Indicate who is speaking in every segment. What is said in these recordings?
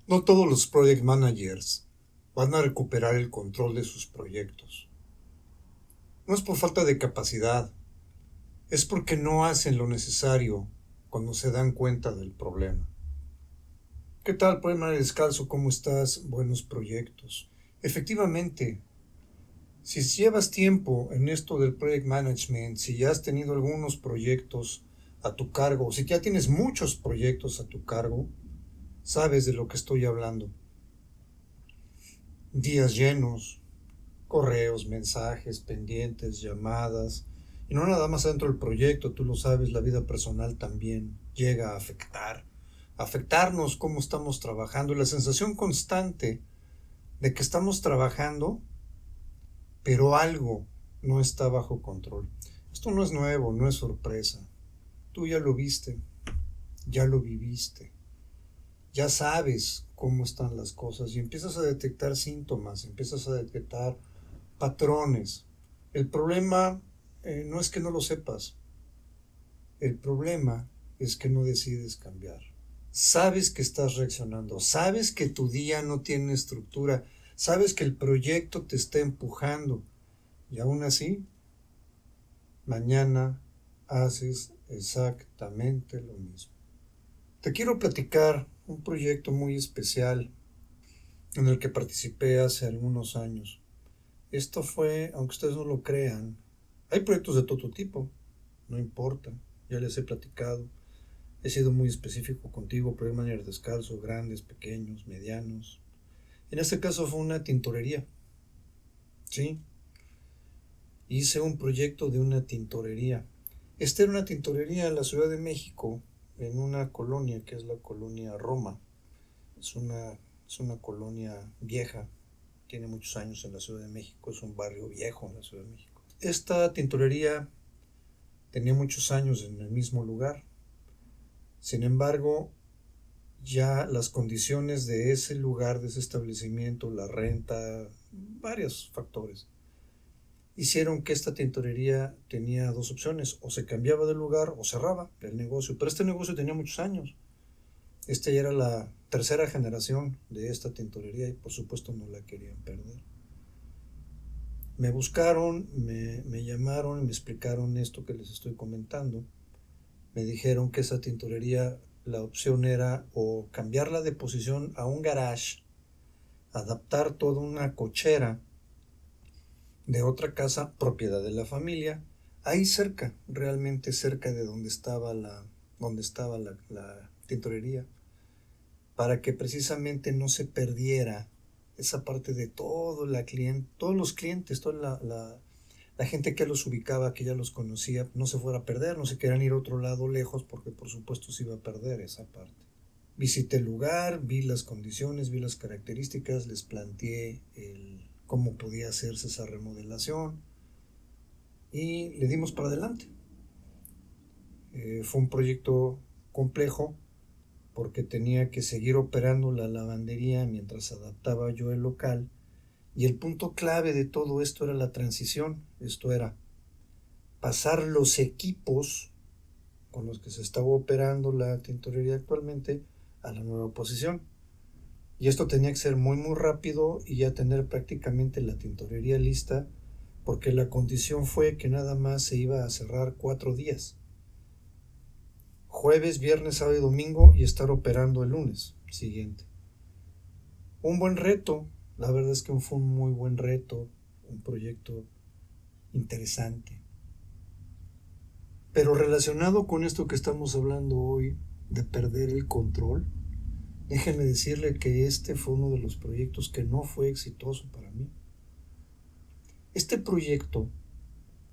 Speaker 1: No todos los project managers van a recuperar el control de sus proyectos. No es por falta de capacidad, es porque no hacen lo necesario cuando se dan cuenta del problema. ¿Qué tal, Poema Descalzo? ¿Cómo estás? Buenos proyectos. Efectivamente, si llevas tiempo en esto del project management, si ya has tenido algunos proyectos a tu cargo, o si ya tienes muchos proyectos a tu cargo, sabes de lo que estoy hablando. Días llenos, correos, mensajes, pendientes, llamadas, y no nada más dentro del proyecto, tú lo sabes, la vida personal también llega a afectarnos cómo estamos trabajando, y la sensación constante de que estamos trabajando, pero algo no está bajo control. Esto no es nuevo, no es sorpresa. Tú ya lo viste, ya lo viviste, ya sabes cómo están las cosas y empiezas a detectar síntomas, empiezas a detectar patrones. El problema no es que no lo sepas, el problema es que no decides cambiar. Sabes que estás reaccionando, sabes que tu día no tiene estructura, sabes que el proyecto te está empujando y aún así, mañana haces exactamente lo mismo. Te quiero platicar un proyecto muy especial en el que participé hace algunos años. Esto fue, aunque ustedes no lo crean, hay proyectos de todo tipo, no importa, ya les he platicado. He sido muy específico contigo, project manager descalzo, grandes, pequeños, medianos. En este caso fue una tintorería, ¿sí? Hice un proyecto de una tintorería. Esta era una tintorería en la Ciudad de México, en una colonia que es la colonia Roma. Es una, es una colonia vieja, tiene muchos años en la Ciudad de México, es un barrio viejo en la Ciudad de México. Esta tintorería tenía muchos años en el mismo lugar. Sin embargo, ya las condiciones de ese lugar, de ese establecimiento, la renta, varios factores, hicieron que esta tintorería tenía dos opciones: o se cambiaba de lugar o cerraba el negocio. Pero este negocio tenía muchos años. Esta ya era la tercera generación de esta tintorería y por supuesto no la querían perder. Me buscaron, me llamaron y me explicaron esto que les estoy comentando. Me dijeron que esa tintorería, la opción era o cambiarla de posición a un garage, adaptar toda una cochera de otra casa propiedad de la familia, ahí cerca, realmente cerca de donde estaba la tintorería, para que precisamente no se perdiera esa parte de todos los clientes, toda la gente que los ubicaba, que ya los conocía, no se fuera a perder, no se quieran ir a otro lado lejos, porque por supuesto se iba a perder esa parte. Visité el lugar, vi las condiciones, vi las características, les planteé cómo podía hacerse esa remodelación y le dimos para adelante. Fue un proyecto complejo porque tenía que seguir operando la lavandería mientras adaptaba yo el local, y el punto clave de todo esto era la transición. Esto era pasar los equipos con los que se estaba operando la tintorería actualmente a la nueva posición. Y esto tenía que ser muy muy rápido y ya tener prácticamente la tintorería lista, porque la condición fue que nada más se iba a cerrar 4 días: jueves, viernes, sábado y domingo, y estar operando el lunes siguiente. Un buen reto, la verdad es que fue un muy buen reto, un proyecto interesante. Pero relacionado con esto que estamos hablando hoy, de perder el control, déjenme decirle que este fue uno de los proyectos que no fue exitoso para mí. Este proyecto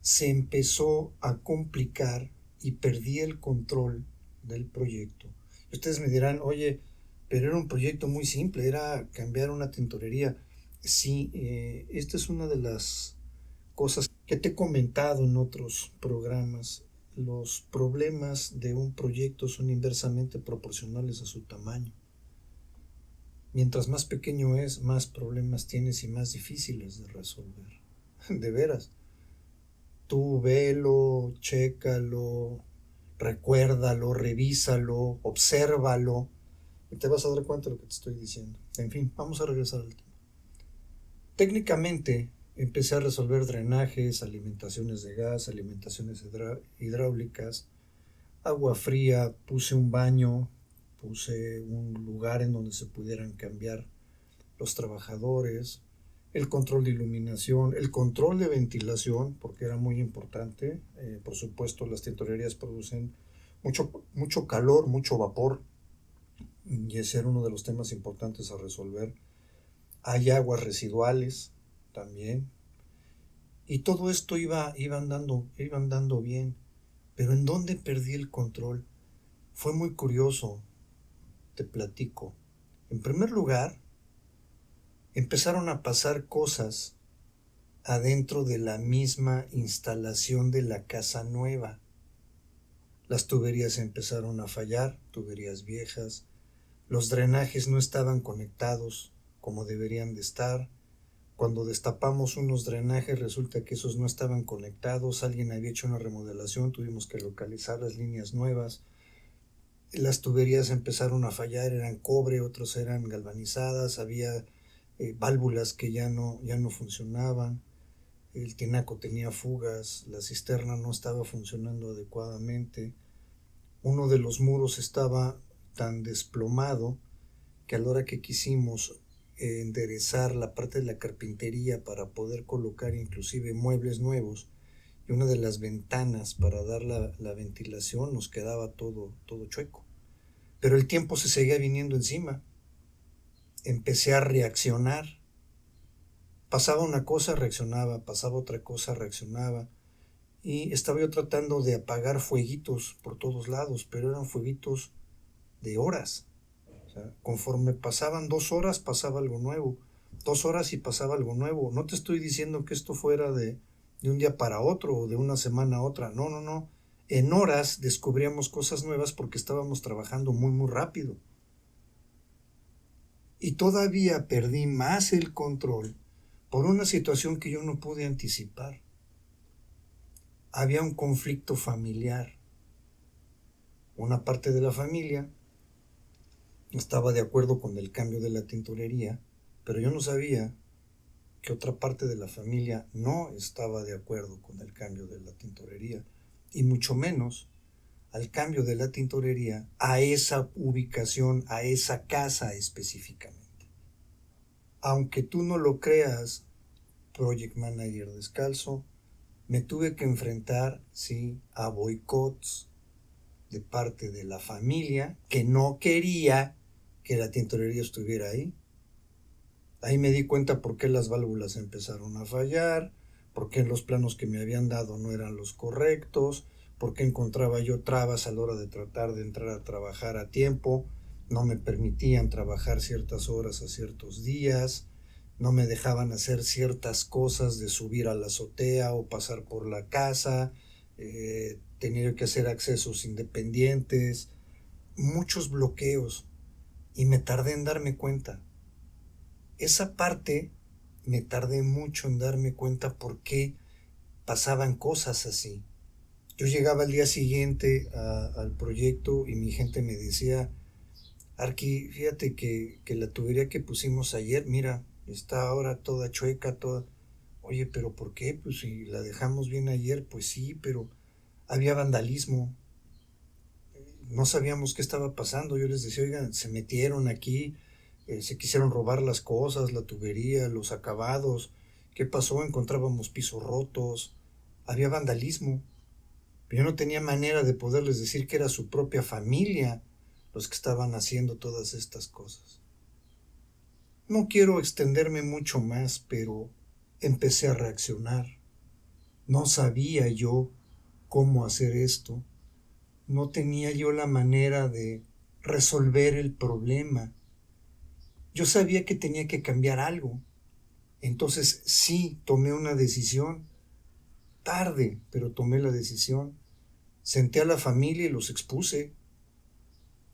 Speaker 1: se empezó a complicar y perdí el control del proyecto. Y ustedes me dirán, oye, pero era un proyecto muy simple, era cambiar una tintorería. Sí, esta es una de las cosas que te he comentado en otros programas. Los problemas de un proyecto son inversamente proporcionales a su tamaño. Mientras más pequeño es, más problemas tienes y más difíciles de resolver. De veras. Tú velo, chécalo, recuérdalo, revísalo, obsérvalo, y te vas a dar cuenta de lo que te estoy diciendo. En fin, vamos a regresar al tema. Técnicamente empecé a resolver drenajes, alimentaciones de gas, alimentaciones hidráulicas, agua fría, puse un baño, puse un lugar en donde se pudieran cambiar los trabajadores, el control de iluminación, el control de ventilación, porque era muy importante. Por supuesto, las tintorerías producen mucho calor, mucho vapor, y ese era uno de los temas importantes a resolver. Hay aguas residuales también, y todo esto iba andando bien, pero ¿en dónde perdí el control? Fue muy curioso, te platico. En primer lugar, empezaron a pasar cosas adentro de la misma instalación de la casa nueva. Las tuberías empezaron a fallar, tuberías viejas, los drenajes no estaban conectados como deberían de estar. Cuando destapamos unos drenajes resulta que esos no estaban conectados, alguien había hecho una remodelación, tuvimos que localizar las líneas nuevas. Las tuberías empezaron a fallar, eran cobre, otros eran galvanizadas, había válvulas que ya no funcionaban, el tinaco tenía fugas, la cisterna no estaba funcionando adecuadamente, uno de los muros estaba tan desplomado que a la hora que quisimos enderezar la parte de la carpintería para poder colocar inclusive muebles nuevos y una de las ventanas para dar la ventilación, nos quedaba todo chueco. Pero el tiempo se seguía viniendo encima. Empecé a reaccionar. Pasaba una cosa, reaccionaba, pasaba otra cosa, reaccionaba. Y estaba yo tratando de apagar fueguitos por todos lados, pero eran fueguitos de horas. O sea, conforme pasaban 2 horas, pasaba algo nuevo. 2 horas y pasaba algo nuevo. No te estoy diciendo que esto fuera de un día para otro o de una semana a otra. No, no, no. En horas descubríamos cosas nuevas porque estábamos trabajando muy rápido. Y todavía perdí más el control por una situación que yo no pude anticipar. Había un conflicto familiar. Una parte de la familia estaba de acuerdo con el cambio de la tintorería, pero yo no sabía que otra parte de la familia no estaba de acuerdo con el cambio de la tintorería, y mucho menos al cambio de la tintorería a esa ubicación, a esa casa específicamente. Aunque tú no lo creas, Project Manager Descalzo, me tuve que enfrentar, sí, a boicots de parte de la familia que no quería que la tintorería estuviera ahí. Ahí me di cuenta por qué las válvulas empezaron a fallar, por qué los planos que me habían dado no eran los correctos, por qué encontraba yo trabas a la hora de tratar de entrar a trabajar a tiempo, no me permitían trabajar ciertas horas a ciertos días, no me dejaban hacer ciertas cosas de subir a la azotea o pasar por la casa, tenía que hacer accesos independientes, muchos bloqueos, y me tardé en darme cuenta. Esa parte me tardé mucho en darme cuenta por qué pasaban cosas así. Yo llegaba al día siguiente al proyecto y mi gente me decía, Arqui, fíjate que la tubería que pusimos ayer, mira, está ahora toda chueca, toda... Oye, pero ¿por qué? Pues si la dejamos bien ayer, pues sí, pero había vandalismo. No sabíamos qué estaba pasando. Yo les decía, oigan, se metieron aquí, se quisieron robar las cosas, la tubería, los acabados. ¿Qué pasó? Encontrábamos pisos rotos, había vandalismo. Pero yo no tenía manera de poderles decir que era su propia familia los que estaban haciendo todas estas cosas. No quiero extenderme mucho más, pero empecé a reaccionar. No sabía yo cómo hacer esto. No tenía yo la manera de resolver el problema. Yo sabía que tenía que cambiar algo. Entonces sí, tomé una decisión. Tarde, pero tomé la decisión. Senté a la familia y los expuse.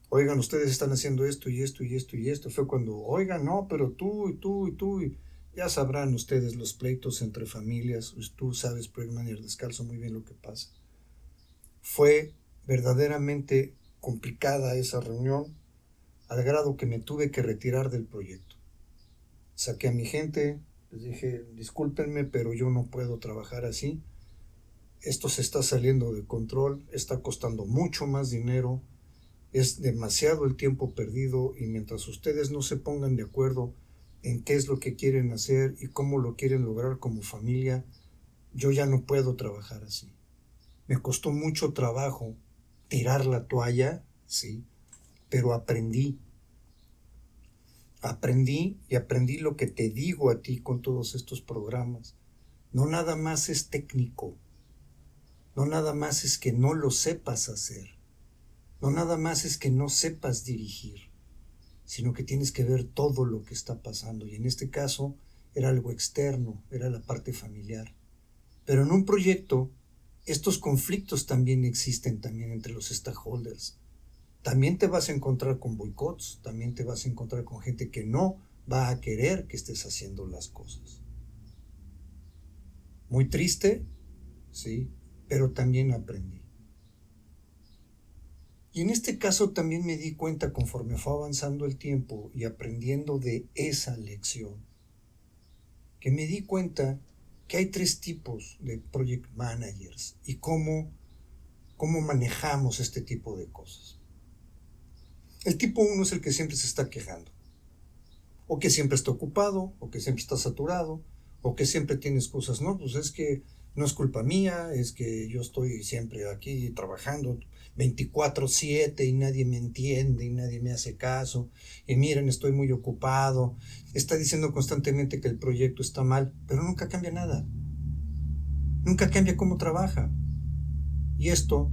Speaker 1: Oigan, ustedes están haciendo esto y esto y esto y esto. Fue cuando, oigan, no, pero tú y tú y tú. Ya sabrán ustedes los pleitos entre familias. Tú sabes, Project Manager Descalzo, muy bien lo que pasa. Fue verdaderamente complicada esa reunión. al grado que me tuve que retirar del proyecto. Saqué a mi gente, les dije, discúlpenme, pero yo no puedo trabajar así. Esto se está saliendo de control, está costando mucho más dinero, es demasiado el tiempo perdido y mientras ustedes no se pongan de acuerdo en qué es lo que quieren hacer y cómo lo quieren lograr como familia, yo ya no puedo trabajar así. Me costó mucho trabajo tirar la toalla, sí, pero aprendí y aprendí lo que te digo a ti con todos estos programas. No nada más es técnico, no nada más es que no lo sepas hacer, no nada más es que no sepas dirigir, sino que tienes que ver todo lo que está pasando. Y en este caso era algo externo, era la parte familiar. Pero en un proyecto, estos conflictos también existen también entre los stakeholders. También te vas a encontrar con boicots, también te vas a encontrar con gente que no va a querer que estés haciendo las cosas. Muy triste, sí, pero también aprendí. Y en este caso también me di cuenta conforme fue avanzando el tiempo y aprendiendo de esa lección, que me di cuenta que hay 3 tipos de project managers y cómo manejamos este tipo de cosas. El tipo 1 es el que siempre se está quejando, o que siempre está ocupado, o que siempre está saturado, o que siempre tiene excusas. No, pues es que no es culpa mía, es que yo estoy siempre aquí trabajando 24/7 y nadie me entiende y nadie me hace caso, y miren, estoy muy ocupado. Está diciendo constantemente que el proyecto está mal, pero nunca cambia nada, nunca cambia cómo trabaja, y esto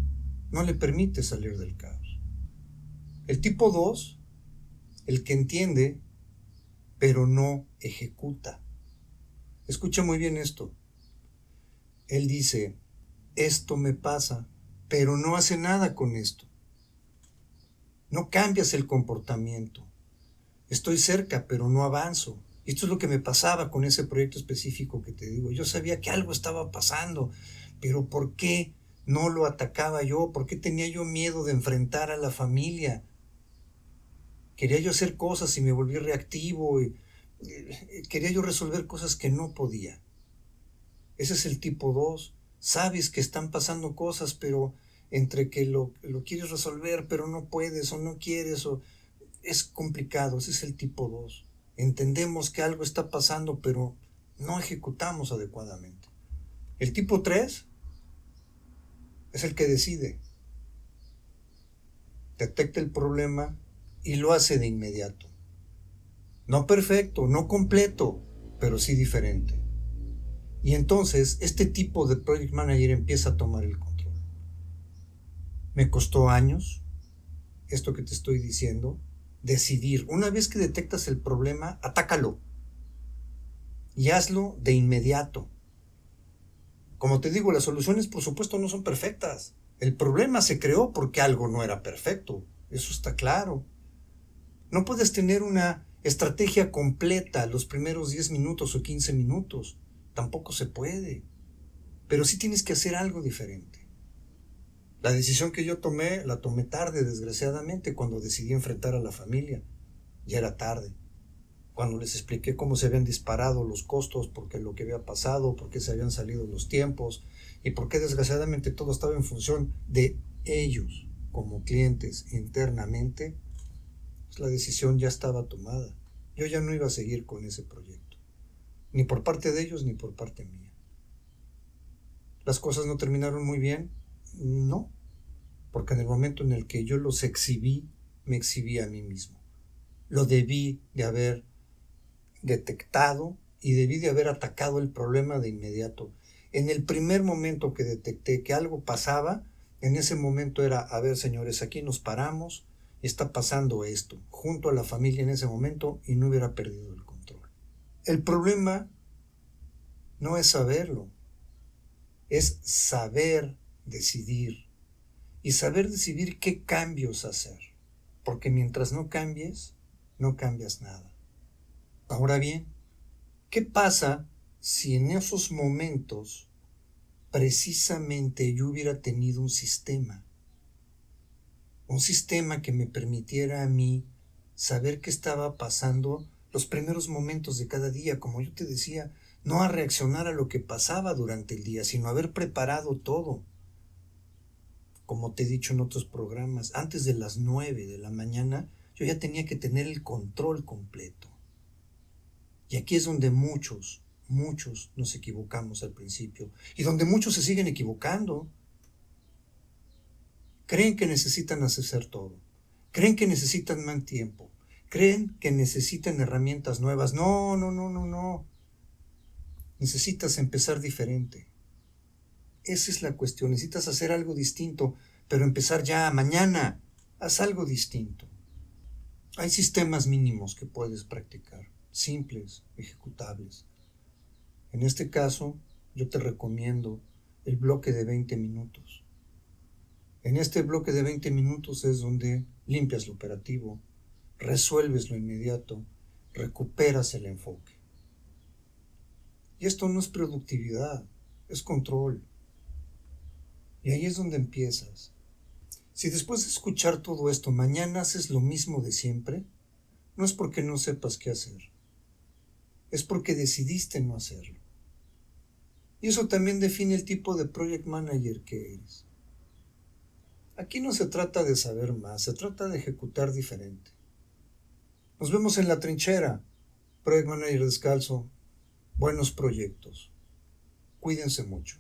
Speaker 1: no le permite salir del caos. El tipo 2, el que entiende pero no ejecuta. Escucha muy bien esto. Él dice, esto me pasa, pero no hace nada con esto. No cambias el comportamiento. Estoy cerca, pero no avanzo. Y esto es lo que me pasaba con ese proyecto específico que te digo. Yo sabía que algo estaba pasando, pero ¿por qué no lo atacaba yo? ¿Por qué tenía yo miedo de enfrentar a la familia? Quería yo hacer cosas y me volví reactivo y quería yo resolver cosas que no podía. Ese es el tipo 2. Sabes que están pasando cosas, pero entre que lo quieres resolver, pero no puedes o no quieres, o es complicado. Ese es el tipo 2. Entendemos que algo está pasando, pero no ejecutamos adecuadamente. El tipo 3 es el que decide. Detecta el problema y lo hace de inmediato. No perfecto, no completo, pero sí diferente. Y entonces este tipo de project manager empieza a tomar el control. Me costó años, esto que te estoy diciendo, decidir. Una vez que detectas el problema, atácalo y hazlo de inmediato. Como te digo, las soluciones por supuesto no son perfectas. El problema se creó porque algo no era perfecto. Eso está claro. No puedes tener una estrategia completa los primeros 10 minutos o 15 minutos. Tampoco se puede. Pero sí tienes que hacer algo diferente. La decisión que yo tomé, la tomé tarde, desgraciadamente, cuando decidí enfrentar a la familia. Ya era tarde. Cuando les expliqué cómo se habían disparado los costos, por qué lo que había pasado, por qué se habían salido los tiempos y por qué desgraciadamente todo estaba en función de ellos como clientes internamente, pues la decisión ya estaba tomada. Yo ya no iba a seguir con ese proyecto, ni por parte de ellos ni por parte mía. ¿Las cosas no terminaron muy bien? No, porque en el momento en el que yo los exhibí, me exhibí a mí mismo. Lo debí de haber detectado y debí de haber atacado el problema de inmediato. En el primer momento que detecté que algo pasaba, en ese momento era, a ver señores, aquí nos paramos, está pasando esto, junto a la familia en ese momento y no hubiera perdido el control. El problema no es saberlo, es saber decidir y saber decidir qué cambios hacer, porque mientras no cambies, no cambias nada. Ahora bien, ¿qué pasa si en esos momentos precisamente yo hubiera tenido un sistema que me permitiera a mí saber qué estaba pasando los primeros momentos de cada día, como yo te decía, no a reaccionar a lo que pasaba durante el día, sino haber preparado todo. Como te he dicho en otros programas, antes de las 9 de la mañana, yo ya tenía que tener el control completo. Y aquí es donde muchos nos equivocamos al principio, y donde muchos se siguen equivocando. Creen que necesitan hacer todo. Creen que necesitan más tiempo. Creen que necesitan herramientas nuevas. No, no, no, no, no. Necesitas empezar diferente. Esa es la cuestión. Necesitas hacer algo distinto, pero empezar ya mañana. Haz algo distinto. Hay sistemas mínimos que puedes practicar, simples, ejecutables. En este caso, yo te recomiendo el bloque de 20 minutos. En este bloque de 20 minutos es donde limpias lo operativo, resuelves lo inmediato, recuperas el enfoque. Y esto no es productividad, es control. Y ahí es donde empiezas. Si después de escuchar todo esto mañana haces lo mismo de siempre, no es porque no sepas qué hacer, es porque decidiste no hacerlo. Y eso también define el tipo de project manager que eres. Aquí no se trata de saber más, se trata de ejecutar diferente. Nos vemos en la trinchera. Project Manager Descalzo, buenos proyectos. Cuídense mucho.